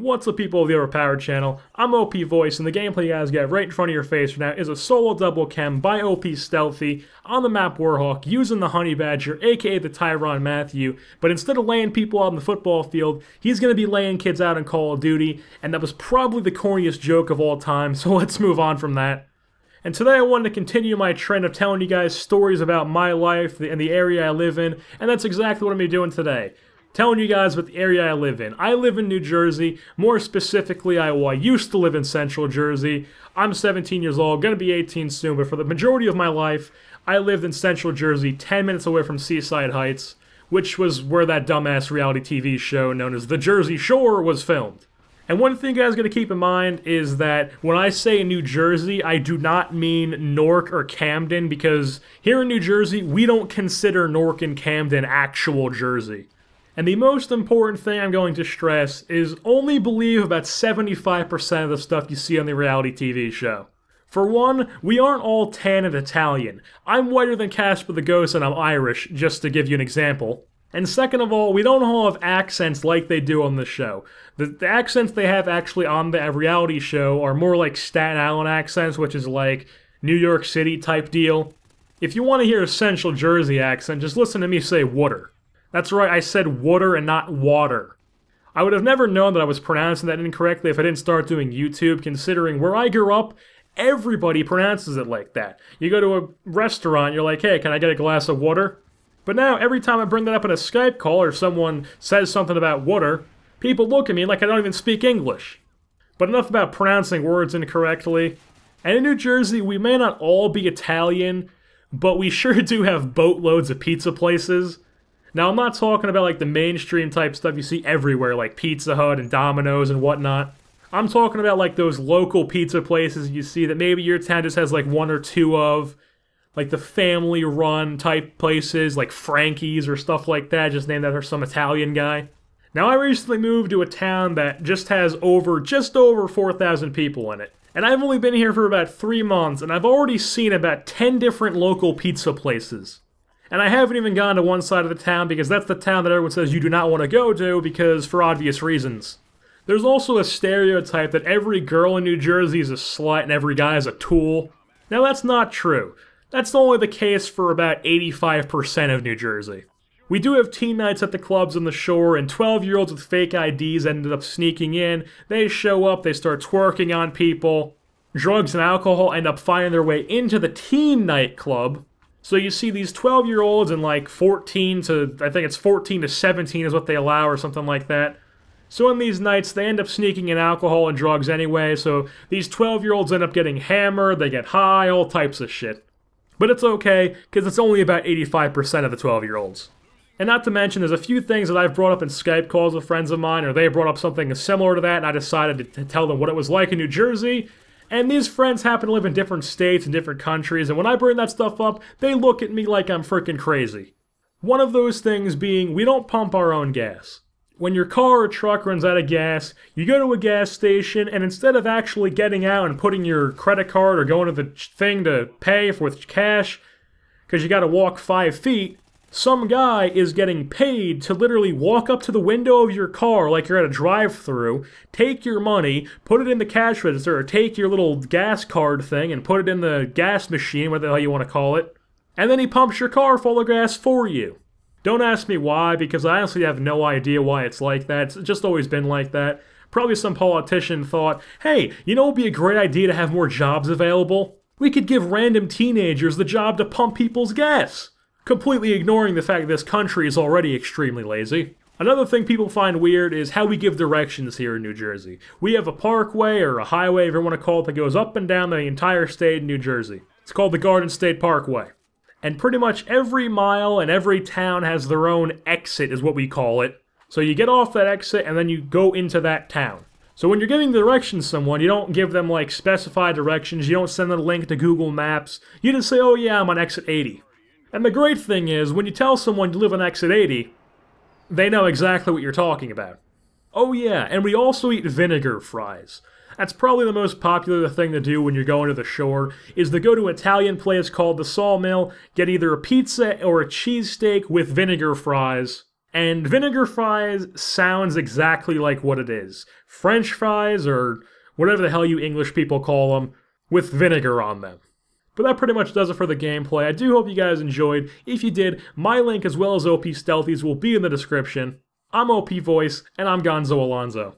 What's up, people of the Overpowered channel? I'm OP Voice, and the gameplay you guys get right in front of your face right now is a solo double K.E.M by OP Stealthy on the map Warhawk using the Honey Badger, aka the Tyron Matthew, but instead of laying people out on the football field, he's going to be laying kids out in Call of Duty, and that was probably the corniest joke of all time, so let's move on from that. And today I wanted to continue my trend of telling you guys stories about my life and the area I live in, and that's exactly what I'm going to be doing today. Telling you guys about the area I live in. I live in New Jersey. More specifically, I used to live in Central Jersey. I'm 17 years old, gonna be 18 soon, but for the majority of my life, I lived in Central Jersey, 10 minutes away from Seaside Heights, which was where that dumbass reality TV show known as The Jersey Shore was filmed. And one thing you guys gotta keep in mind is that when I say New Jersey, I do not mean Newark or Camden, because here in New Jersey, we don't consider Newark and Camden actual Jersey. And the most important thing I'm going to stress is only believe about 75% of the stuff you see on the reality TV show. For one, we aren't all tan and Italian. I'm whiter than Casper the Ghost and I'm Irish, just to give you an example. And second of all, we don't all have accents like they do on the show. The accents they have actually on the reality show are more like Staten Island accents, which is like New York City type deal. If you want to hear a Central Jersey accent, just listen to me say water. That's right, I said water and not water. I would have never known that I was pronouncing that incorrectly if I didn't start doing YouTube, considering where I grew up, everybody pronounces it like that. You go to a restaurant, you're like, hey, can I get a glass of water? But now, every time I bring that up in a Skype call or someone says something about water, people look at me like I don't even speak English. But enough about pronouncing words incorrectly. And in New Jersey, we may not all be Italian, but we sure do have boatloads of pizza places. Now, I'm not talking about like the mainstream type stuff you see everywhere, like Pizza Hut and Domino's and whatnot. I'm talking about like those local pizza places you see that maybe your town just has like one or two of, like the family-run type places, like Frankie's or stuff like that, just named after some Italian guy. Now, I recently moved to a town that just has just over 4,000 people in it. And I've only been here for about 3 months, and I've already seen about 10 different local pizza places. And I haven't even gone to one side of the town because that's the town that everyone says you do not want to go to because for obvious reasons. There's also a stereotype that every girl in New Jersey is a slut and every guy is a tool. Now that's not true. That's only the case for about 85% of New Jersey. We do have teen nights at the clubs on the shore, and 12-year-olds with fake IDs ended up sneaking in. They show up, they start twerking on people. Drugs and alcohol end up finding their way into the teen nightclub. So you see these 12-year-olds and like 14 to, I think it's 14 to 17 is what they allow or something like that. So in these nights, they end up sneaking in alcohol and drugs anyway, so these 12-year-olds end up getting hammered, they get high, all types of shit. But it's okay, because it's only about 85% of the 12-year-olds. And not to mention, there's a few things that I've brought up in Skype calls with friends of mine, or they brought up something similar to that, and I decided to tell them what it was like in New Jersey. And these friends happen to live in different states and different countries, and when I bring that stuff up, they look at me like I'm freaking crazy. One of those things being, we don't pump our own gas. When your car or truck runs out of gas, you go to a gas station, and instead of actually getting out and putting your credit card or going to the thing to pay with cash, because you gotta walk 5 feet, some guy is getting paid to literally walk up to the window of your car like you're at a drive-thru, take your money, put it in the cash register, or take your little gas card thing and put it in the gas machine, whatever the hell you want to call it, and then he pumps your car full of gas for you. Don't ask me why, because I honestly have no idea why it's like that. It's just always been like that. Probably some politician thought, hey, you know what would be a great idea to have more jobs available? We could give random teenagers the job to pump people's gas. Completely ignoring the fact that this country is already extremely lazy. Another thing people find weird is how we give directions here in New Jersey. We have a parkway, or a highway, if you want to call it, that goes up and down the entire state of New Jersey. It's called the Garden State Parkway. And pretty much every mile and every town has their own exit, is what we call it. So you get off that exit, and then you go into that town. So when you're giving directions to someone, you don't give them, like, specified directions, you don't send them a link to Google Maps, you just say, oh yeah, I'm on exit 80. And the great thing is, when you tell someone you live on exit 80, they know exactly what you're talking about. Oh yeah, and we also eat vinegar fries. That's probably the most popular thing to do when you're going to the shore, is to go to an Italian place called the Sawmill, get either a pizza or a cheesesteak with vinegar fries, And vinegar fries sounds exactly like what it is. French fries, or whatever the hell you English people call them, with vinegar on them. But that pretty much does it for the gameplay. I do hope you guys enjoyed. If you did, my link as well as OP Stealthies will be in the description. I'm OP Voice, and I'm Gonzo Alonzo.